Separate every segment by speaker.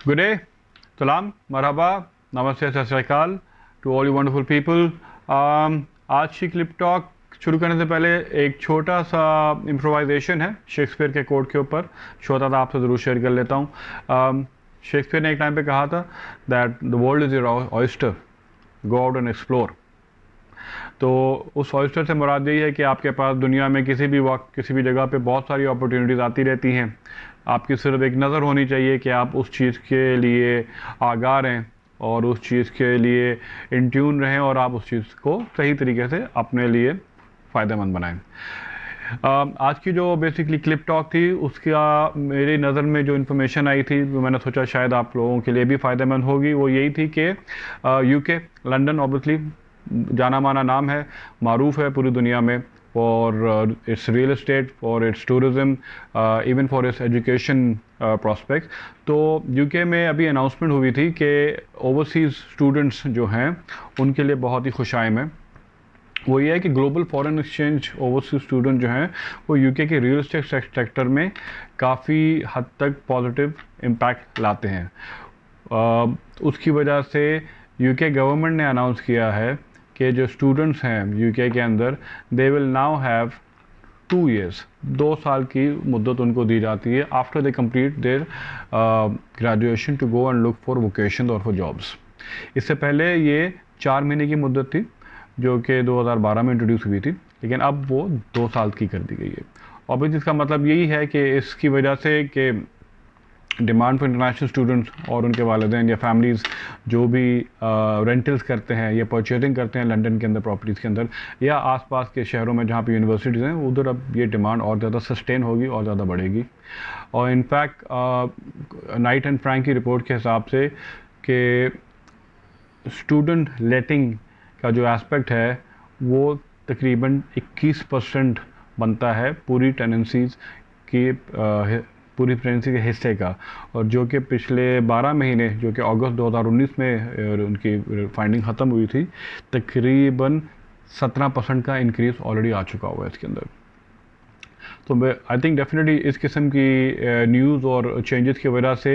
Speaker 1: Good day, सलाम, मरहबा, नमस्ते, सत श्री अकाल to all you wonderful people. आज की क्लिप टॉक शुरू करने से पहले एक छोटा सा इम्प्रोवाइजेशन है शेक्सपियर के कोट के ऊपर। छोटा था, आपसे ज़रूर शेयर कर लेता हूँ। शेक्सपियर ने एक टाइम पे कहा था that the world is your oyster, go out and explore. तो उस ऑयस्टर से मुराद यही है कि आपके पास दुनिया में किसी भी वक्त किसी भी जगह पे बहुत सारी अपॉर्चुनिटीज़ आती रहती हैं। आपकी सिर्फ एक नज़र होनी चाहिए कि आप उस चीज़ के लिए आगाह रहें और उस चीज़ के लिए इन ट्यून रहें और आप उस चीज़ को सही तरीके से अपने लिए फ़ायदेमंद बनाएं। आज की जो बेसिकली क्लिप टॉक थी उसका मेरी नज़र में जो इन्फॉर्मेशन आई थी वो मैंने सोचा शायद आप लोगों के लिए भी फ़ायदेमंद होगी। वो यही थी कि यूके लंदन ऑब्वियसली जाना माना नाम है, मारूफ है पूरी दुनिया में for its real estate, for its tourism, even for its education prospect. तो यूके में अभी अनाउंसमेंट हुई थी कि ओवरसीज़ स्टूडेंट्स जो हैं उनके लिए बहुत ही खुशाइम है। वो ये है कि global foreign exchange overseas student जो हैं वो यूके के रियल एस्टेट सेक्टर में काफ़ी हद तक पॉजिटिव इम्पैक्ट लाते हैं। उसकी वजह से यूके गवर्नमेंट ने अनाउंस किया है कि जो स्टूडेंट्स हैं यूके के अंदर they will now have 2 years, 2 साल की मुद्दत उनको दी जाती है after they complete their graduation to go and look for vocation और फॉर जॉब्स। इससे पहले ये 4 महीने की मुद्दत थी जो कि 2012 में इंट्रोड्यूस हुई थी, लेकिन अब वो 2 साल की कर दी गई है। और इसका मतलब यही है कि इसकी वजह से कि डिमांड फॉर इंटरनेशनल स्टूडेंट्स और उनके वालिदैन या फैमिलीज़ जो भी रेंटल्स करते हैं या परचेजिंग करते हैं लंदन के अंदर प्रॉपर्टीज़ के अंदर या आसपास के शहरों में जहाँ पे यूनिवर्सिटीज़ हैं, उधर अब ये डिमांड और ज़्यादा सस्टेन होगी और ज़्यादा बढ़ेगी। और इनफैक्ट नाइट एंड फ्रैंक की रिपोर्ट के हिसाब से कि स्टूडेंट लेटिंग का जो एस्पेक्ट है वो तकरीबन 21% बनता है पूरी टेनेंसीज़ की पूरी टेनेंसी के हिस्से का। और जो कि पिछले 12 महीने जो कि अगस्त 2019 में उनकी फाइंडिंग ख़त्म हुई थी, तकरीबन 17% का इंक्रीज़ ऑलरेडी आ चुका हुआ है इसके अंदर। तो आई थिंक डेफिनेटली इस किस्म की न्यूज़ और चेंजेस की वजह से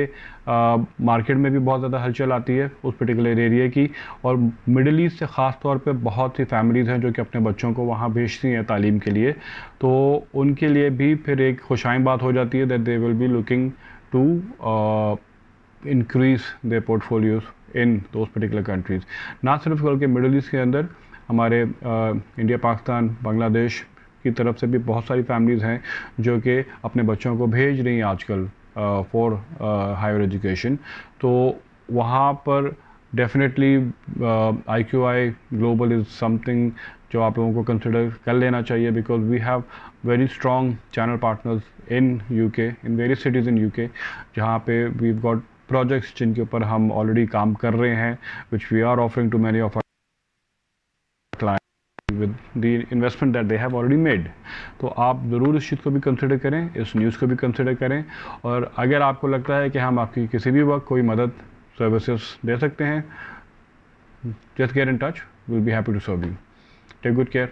Speaker 1: मार्केट में भी बहुत ज़्यादा हलचल आती है उस पर्टिकुलर एरिया की। और मिडल ईस्ट से ख़ास तौर पे बहुत सी फैमिलीज़ हैं जो कि अपने बच्चों को वहाँ भेजती हैं तालीम के लिए, तो उनके लिए भी फिर एक खुशाइन बात हो जाती है that they will be looking to increase their portfolios in those particular countries. ना सिर्फ बल्कि मिडल ईस्ट के अंदर हमारे इंडिया, पाकिस्तान, बांग्लादेश की तरफ से भी बहुत सारी फैमिलीज़ हैं जो कि अपने बच्चों को भेज रही हैं आजकल फॉर हायर एजुकेशन। तो वहाँ पर definitely IQI global is something जो आप लोगों को कंसिडर कर लेना चाहिए, because we have very strong channel partners in UK, in various cities in UK, जहाँ पे वी गॉट प्रोजेक्ट्स जिनके ऊपर हम ऑलरेडी काम कर रहे हैं, which we are offering to many of with the investment that they have already made। तो आप ज़रूर इस चीज़ को भी कंसिडर करें, इस न्यूज़ को भी कंसिडर करें। और अगर आपको लगता है कि हम आपकी किसी भी वक्त कोई मदद सर्विसेज दे सकते हैं, just get in touch, will be happy to serve you. Take good care.